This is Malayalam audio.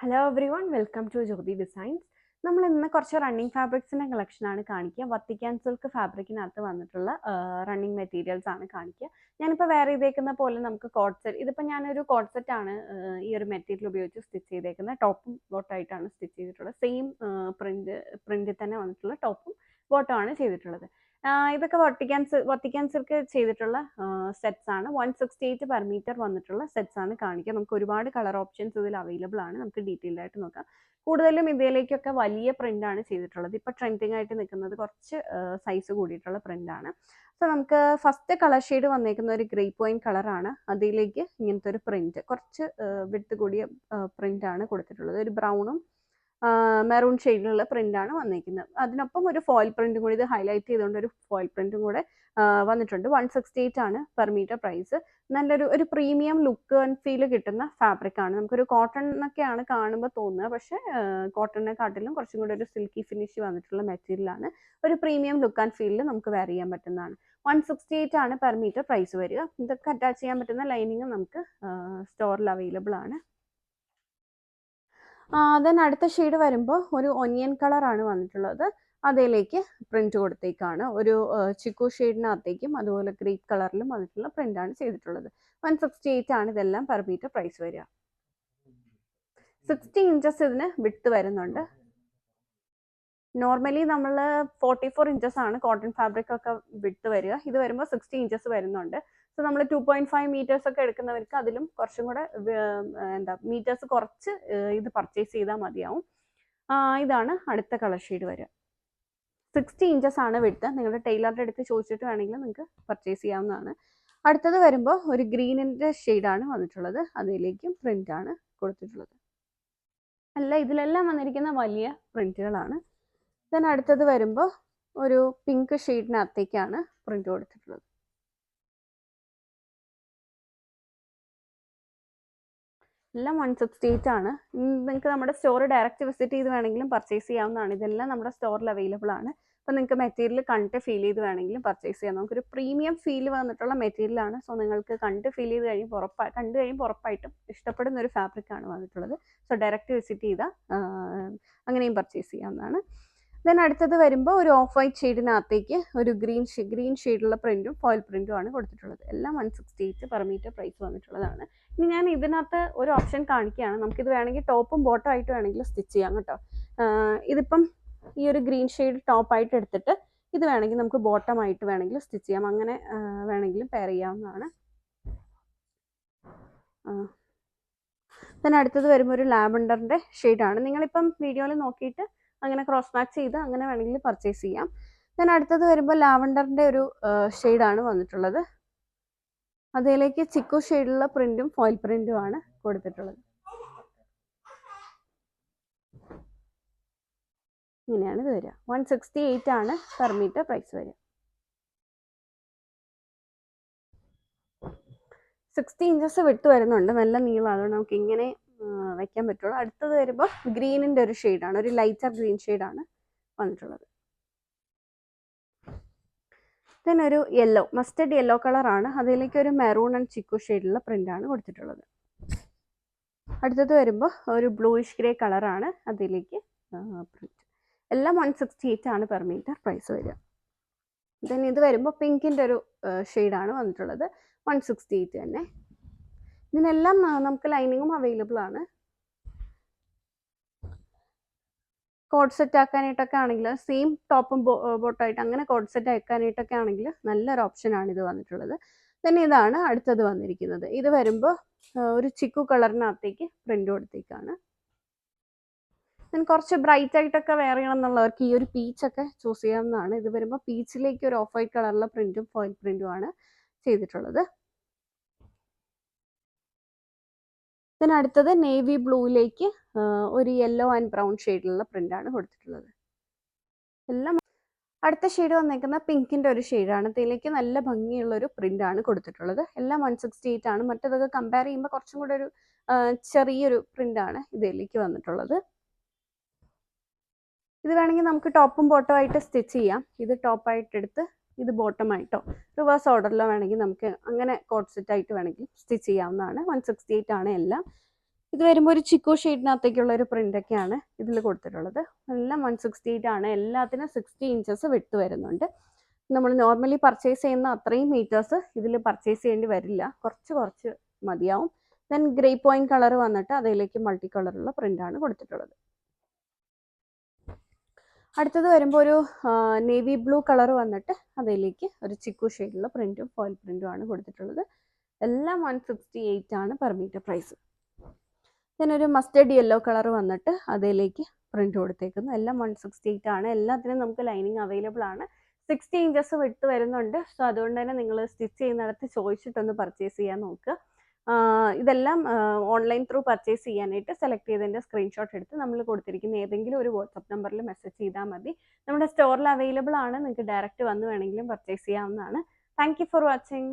Hello everyone, welcome to Jyothi designs. നമ്മൾ ഇന്ന് കുറച്ച് റണ്ണിങ് ഫാബ്രിക്സിൻ്റെ കളക്ഷനാണ് കാണിക്കുക. വത്തിക്കാൻ സിൽക്ക് ഫാബ്രിക്കിനകത്ത് വന്നിട്ടുള്ള റണ്ണിങ് മെറ്റീരിയൽസ് ആണ് കാണിക്കുക. ഞാനിപ്പോൾ വേറെ ചെയ്തേക്കുന്ന പോലെ നമുക്ക് കോഡ് സെറ്റ്, ഇതിപ്പോൾ ഞാനൊരു കോഡ് സെറ്റാണ് ഈ ഒരു മെറ്റീരിയൽ ഉപയോഗിച്ച് സ്റ്റിച്ച് ചെയ്തേക്കുന്നത്. ടോപ്പും ബോട്ടമായിട്ടാണ് സ്റ്റിച്ച് ചെയ്തിട്ടുള്ളത്. സെയിം പ്രിൻറ്റിൽ തന്നെ വന്നിട്ടുള്ള ടോപ്പും ബോട്ടമാണ് ചെയ്തിട്ടുള്ളത്. ഇതൊക്കെ വത്തിക്കാൻ സിൽക്ക് ചെയ്തിട്ടുള്ള സെറ്റ്സ് ആണ്. 168 പെർ മീറ്റർ വന്നിട്ടുള്ള സെറ്റ്സ് ആണ് കാണിക്കുക. നമുക്ക് ഒരുപാട് കളർ ഓപ്ഷൻസ് ഇതിൽ അവൈലബിൾ ആണ്. നമുക്ക് ഡീറ്റെയിൽഡ് ആയിട്ട് നോക്കാം. കൂടുതലും ഇതിലേക്കൊക്കെ വലിയ പ്രിന്റ് ആണ് ചെയ്തിട്ടുള്ളത്. ഇപ്പൊ ട്രെൻഡിങ് ആയിട്ട് നിൽക്കുന്നത് കുറച്ച് സൈസ് കൂടിയിട്ടുള്ള പ്രിന്റ് ആണ്. സോ നമുക്ക് ഫസ്റ്റ് കളർ ഷെയ്ഡ് വന്നേക്കുന്ന ഒരു ഗ്രേപ്പ് വൈൻ കളറാണ്. അതിലേക്ക് ഇങ്ങനത്തെ ഒരു പ്രിന്റ്, കുറച്ച് വിട്ട് കൂടിയ പ്രിന്റ് ആണ് കൊടുത്തിട്ടുള്ളത്. ഒരു ബ്രൗണും മെറൂൺ ഷെയ്ഡിലുള്ള പ്രിന്റ് ആണ് വന്നിരിക്കുന്നത്. അതിനൊപ്പം ഒരു ഫോയിൽ പ്രിന്റും കൂടി, ഇത് ഹൈലൈറ്റ് ചെയ്തുകൊണ്ട് ഒരു ഫോയിൽ പ്രിന്റും കൂടെ വന്നിട്ടുണ്ട്. 168 ആണ് പെർ മീറ്റർ പ്രൈസ്. നല്ലൊരു പ്രീമിയം ലുക്ക് ആൻഡ് ഫീൽ കിട്ടുന്ന ഫാബ്രിക് ആണ്. നമുക്കൊരു കോട്ടൺ എന്നൊക്കെയാണ് കാണുമ്പോൾ തോന്നുക, പക്ഷേ കോട്ടണിനെക്കാട്ടിലും കുറച്ചും കൂടി ഒരു സിൽക്കി ഫിനിഷ് വന്നിട്ടുള്ള മെറ്റീരിയൽ ആണ്. ഒരു പ്രീമിയം ലുക്ക് ആൻഡ് ഫീലിൽ നമുക്ക് വെയർ ചെയ്യാൻ പറ്റുന്നതാണ്. 168 ആണ് പെർ മീറ്റർ പ്രൈസ് വരിക. ഇതൊക്കെ അറ്റാച്ച് ചെയ്യാൻ പറ്റുന്ന ലൈനിങ് നമുക്ക് സ്റ്റോറിൽ അവൈലബിൾ ആണ്. ദെൻ അടുത്ത ഷെയ്ഡ് വരുമ്പോൾ ഒരു ഒനിയൻ കളറാണ് വന്നിട്ടുള്ളത്. അതിലേക്ക് പ്രിന്റ് കൊടുത്തേക്കാണ്. ഒരു ചിക്കു ഷെയ്ഡിനകത്തേക്കും അതുപോലെ ഗ്രേപ്പ് കളറിലും വന്നിട്ടുള്ള പ്രിന്റ് ആണ് ചെയ്തിട്ടുള്ളത്. 168 ആണ് ഇതെല്ലാം പെർ മീറ്റർ പ്രൈസ് വരിക. 60 ഇഞ്ചസ് ഇതിന് വിട്ട് വരുന്നുണ്ട്. നോർമലി നമ്മൾ 44 ഇഞ്ചസ് ആണ് കോട്ടൺ ഫാബ്രിക് ഒക്കെ വിട്ട് വരിക. ഇത് വരുമ്പോൾ 60 ഇഞ്ചസ് വരുന്നുണ്ട്. സോ നമ്മൾ 2.5 മീറ്റേഴ്സ് ഒക്കെ എടുക്കുന്നവർക്ക് അതിലും കുറച്ചും കൂടെ മീറ്റേഴ്സ് കുറച്ച് ഇത് പർച്ചേസ് ചെയ്താൽ മതിയാവും. ഇതാണ് അടുത്ത കളർ ഷെയ്ഡ് വരിക. 60 ഇഞ്ചസ് ആണ് വിട്ട്. നിങ്ങളുടെ ടൈലറുടെ അടുത്ത് ചോദിച്ചിട്ട് വേണമെങ്കിൽ നിങ്ങൾക്ക് പർച്ചേസ് ചെയ്യാവുന്നതാണ്. അടുത്തത് വരുമ്പോൾ ഒരു ഗ്രീനിൻ്റെ ഷെയ്ഡാണ് വന്നിട്ടുള്ളത്. അതിലേക്കും പ്രിന്റ് ആണ് കൊടുത്തിട്ടുള്ളത്. ഇതിലെല്ലാം വന്നിരിക്കുന്ന വലിയ പ്രിന്റുകളാണ്. ദെൻ അടുത്തത് വരുമ്പോൾ ഒരു പിങ്ക് ഷെയ്ഡിനകത്തേക്കാണ് പ്രിന്റ് കൊടുത്തിട്ടുള്ളത്. എല്ലാം 168 ആണ്. നിങ്ങൾക്ക് നമ്മുടെ സ്റ്റോർ ഡയറക്റ്റ് വിസിറ്റ് ചെയ്ത് വേണമെങ്കിലും പർച്ചേസ് ചെയ്യാവുന്നതാണ്. ഇതെല്ലാം നമ്മുടെ സ്റ്റോറിൽ അവൈലബിൾ ആണ്. അപ്പോൾ നിങ്ങൾക്ക് മെറ്റീരിയൽ കണ്ട് ഫീൽ ചെയ്ത് വേണമെങ്കിലും പർച്ചേസ് ചെയ്യാം. നമുക്കൊരു പ്രീമിയം ഫീൽ വന്നിട്ടുള്ള മെറ്റീരിയൽ ആണ്. സോ നിങ്ങൾക്ക് കണ്ട് ഫീൽ ചെയ്ത് കഴിയുമ്പോൾ ഉറപ്പായിട്ടും ഇഷ്ടപ്പെടുന്ന ഒരു ഫാബ്രിക് ആണ് വന്നിട്ടുള്ളത്. സോ ഡയറക്റ്റ് വിസിറ്റ് ചെയ്താൽ അങ്ങനെയും പർച്ചേസ് ചെയ്യാവുന്നതാണ്. ദെൻ അടുത്തത് വരുമ്പോൾ ഒരു ഓഫ് വൈറ്റ് ഷെയ്ഡിനകത്തേക്ക് ഒരു ഗ്രീൻ ഷെയ്ഡുള്ള പ്രിന്റും ഫോയിൽ പ്രിന്റും ആണ് കൊടുത്തിട്ടുള്ളത്. എല്ലാം 168 പെർ മീറ്റർ പ്രൈസ് വന്നിട്ടുള്ളതാണ്. ഇനി ഞാൻ ഇതിനകത്ത് ഒരു ഓപ്ഷൻ കാണിക്കുകയാണ്. നമുക്കിത് വേണമെങ്കിൽ ടോപ്പും ബോട്ടം ആയിട്ട് വേണമെങ്കിൽ സ്റ്റിച്ച് ചെയ്യാം കേട്ടോ. ഇതിപ്പം ഈ ഒരു ഗ്രീൻ ഷെയ്ഡ് ടോപ്പായിട്ട് എടുത്തിട്ട് ഇത് വേണമെങ്കിൽ നമുക്ക് ബോട്ടം ആയിട്ട് വേണമെങ്കിൽ സ്റ്റിച്ച് ചെയ്യാം. അങ്ങനെ വേണമെങ്കിലും പെയർ ചെയ്യാവുന്നതാണ്. ദെൻ അടുത്തത് വരുമ്പോൾ ഒരു ലാവൻഡറിൻ്റെ ഷെയ്ഡാണ്. നിങ്ങളിപ്പം വീഡിയോയിൽ നോക്കിയിട്ട് അങ്ങനെ ക്രോസ് മാച്ച് ചെയ്ത് അങ്ങനെ വേണമെങ്കിൽ പർച്ചേസ് ചെയ്യാം. ദെൻ അടുത്തത് വരുമ്പോൾ ലാവൻഡറിൻ്റെ ഒരു ഷെയ്ഡാണ് വന്നിട്ടുള്ളത്. അതിലേക്ക് ചിക്കു ഷെയ്ഡിലുള്ള പ്രിന്റും ഫോയിൽ പ്രിന്റും ആണ് കൊടുത്തിട്ടുള്ളത്. ഇങ്ങനെയാണ് ഇത് വരിക. 168 ആണ് പെർ മീറ്റർ പ്രൈസ് വരിക. 60 ഇഞ്ചസ് വിട്ട് വരുന്നുണ്ട്. നല്ല നീളം, അതുകൊണ്ട് നമുക്ക് ഇങ്ങനെ വയ്ക്കാൻ പറ്റുള്ളൂ. അടുത്തത് വരുമ്പോൾ ഗ്രീനിൻ്റെ ഒരു ഷെയ്ഡാണ്. ഒരു ലൈറ്റർ ഗ്രീൻ ഷെയ്ഡാണ് വന്നിട്ടുള്ളത്. ദെൻ ഒരു യെല്ലോ, മസ്റ്റർഡ് യെല്ലോ കളറാണ്. അതിലേക്ക് ഒരു മെറൂൺ ആൻഡ് ചിക്കു ഷെയ്ഡിലുള്ള പ്രിന്റാണ് കൊടുത്തിട്ടുള്ളത്. അടുത്തത് വരുമ്പോൾ ഒരു ബ്ലൂയിഷ് ഗ്രേ കളറാണ്. അതിലേക്ക് പ്രിന്റ്. എല്ലാം 168 ആണ് പെർ മീറ്റർ പ്രൈസ് വരിക. ദെൻ ഇത് വരുമ്പോൾ പിങ്കിൻ്റെ ഒരു ഷെയ്ഡാണ് വന്നിട്ടുള്ളത്. 168 തന്നെ. ഇതിനെല്ലാം നമുക്ക് ലൈനിങ്ങും അവൈലബിൾ ആണ്. കോഡ് സെറ്റ് ആക്കാനായിട്ടൊക്കെ ആണെങ്കിൽ സെയിം ടോപ്പും ബോട്ടായിട്ട് അങ്ങനെ കോഡ് സെറ്റ് ആക്കാനായിട്ടൊക്കെ ആണെങ്കിൽ നല്ലൊരു ഓപ്ഷനാണ് ഇത് വന്നിട്ടുള്ളത്. പിന്നെ ഇതാണ് അടുത്തത് വന്നിരിക്കുന്നത്. ഇത് വരുമ്പോൾ ഒരു ചിക്കു കളറിനകത്തേക്ക് പ്രിന്റ് കൊടുത്തേക്കാണ്. ഞാൻ കുറച്ച് ബ്രൈറ്റ് ആയിട്ടൊക്കെ വെയർ ചെയ്യണം എന്നുള്ളവർക്ക് ഈ ഒരു പീച്ചൊക്കെ ചൂസ് ചെയ്യാവുന്നതാണ്. ഇത് വരുമ്പോൾ പീച്ചിലേക്ക് ഒരു ഓഫ് വൈറ്റ് കളറിലെ പ്രിന്റും ഫോയിൽ പ്രിന്റും ആണ് ചെയ്തിട്ടുള്ളത്. then അടുത്തത് നേവി ബ്ലൂയിലേക്ക് ഒരു യെല്ലോ ആൻഡ് ബ്രൗൺ ഷെയ്ഡിലുള്ള പ്രിന്റാണ് കൊടുത്തിട്ടുള്ളത്. എല്ലാം അടുത്ത ഷെയ്ഡ് വന്നേക്കുന്ന പിങ്കിൻ്റെ ഒരു ഷെയ്ഡാണ്. ഇതിലേക്ക് നല്ല ഭംഗിയുള്ളൊരു പ്രിന്റാണ് കൊടുത്തിട്ടുള്ളത്. എല്ലാം 168 ആണ്. മറ്റേതൊക്കെ കമ്പയർ ചെയ്യുമ്പോൾ കുറച്ചും കൂടെ ഒരു ചെറിയൊരു പ്രിന്റാണ് ഇതിലേക്ക് വന്നിട്ടുള്ളത്. ഇത് വേണമെങ്കിൽ നമുക്ക് ടോപ്പും ബോട്ടം ആയിട്ട് സ്റ്റിച്ച് ചെയ്യാം. ഇത് ടോപ്പായിട്ട് എടുത്ത് ഇത് ബോട്ടം ആയിട്ടോ റിവേഴ്സ് ഓർഡറിലോ വേണമെങ്കിൽ നമുക്ക് അങ്ങനെ കോഡ് സെറ്റ് ആയിട്ട് വേണമെങ്കിൽ സ്റ്റിച്ച് ചെയ്യാവുന്നതാണ്. 168 ആണ് എല്ലാം. ഇത് വരുമ്പോൾ ഒരു ചിക്കു ഷെയ്ഡിനകത്തേക്കുള്ള ഒരു പ്രിൻ്റൊക്കെയാണ് ഇതിൽ കൊടുത്തിട്ടുള്ളത്. എല്ലാം 168 ആണ്. എല്ലാത്തിനും 60 ഇഞ്ചസ് വിട്ട് വരുന്നുണ്ട്. നമ്മൾ നോർമലി പർച്ചേസ് ചെയ്യുന്ന അത്രയും മീറ്റേഴ്സ് ഇതിൽ പർച്ചേസ് ചെയ്യേണ്ടി വരില്ല, കുറച്ച് മതിയാവും. ദെൻ ഗ്രേ പോയിന്റ് കളർ വന്നിട്ട് അതിലേക്ക് മൾട്ടി കളറുള്ള പ്രിൻ്റാണ് കൊടുത്തിട്ടുള്ളത്. അടുത്തത് വരുമ്പോൾ ഒരു നേവി ബ്ലൂ കളർ വന്നിട്ട് അതിലേക്ക് ഒരു ചിക്കു ഷെയ്ഡിലുള്ള പ്രിൻറ്റും ഫോയിൽ പ്രിൻറ്റും ആണ് കൊടുത്തിട്ടുള്ളത്. എല്ലാം 168 ആണ് പെർ മീറ്റർ പ്രൈസ്. ഒരു മസ്റ്റേർഡ് യെല്ലോ കളർ വന്നിട്ട് അതിലേക്ക് പ്രിന്റ് കൊടുത്തേക്കുന്നു. എല്ലാം 168 ആണ്. എല്ലാത്തിനും നമുക്ക് ലൈനിങ് അവൈലബിൾ ആണ്. 60 ഇഞ്ചസ് വിട്ട് വരുന്നുണ്ട്. സോ അതുകൊണ്ട് തന്നെ നിങ്ങൾ സ്റ്റിച്ച് ചെയ്യുന്നിടത്ത് ചോദിച്ചിട്ടൊന്ന് പർച്ചേസ് ചെയ്യാൻ നോക്കുക. ഇതെല്ലാം ഓൺലൈൻ ത്രൂ പർച്ചേസ് ചെയ്യാനായിട്ട് സെലക്ട് ചെയ്തതിൻ്റെ സ്ക്രീൻഷോട്ട് എടുത്ത് നമ്മൾ കൊടുത്തിരിക്കുന്ന ഏതെങ്കിലും ഒരു വാട്സപ്പ് നമ്പറിൽ മെസ്സേജ് ചെയ്താൽ മതി. നമ്മുടെ സ്റ്റോറിൽ അവൈലബിൾ ആണ്. നിങ്ങൾക്ക് ഡയറക്റ്റ് വന്ന് വേണമെങ്കിലും പർച്ചേസ് ചെയ്യാവുന്നതാണ്. Thank you for watching.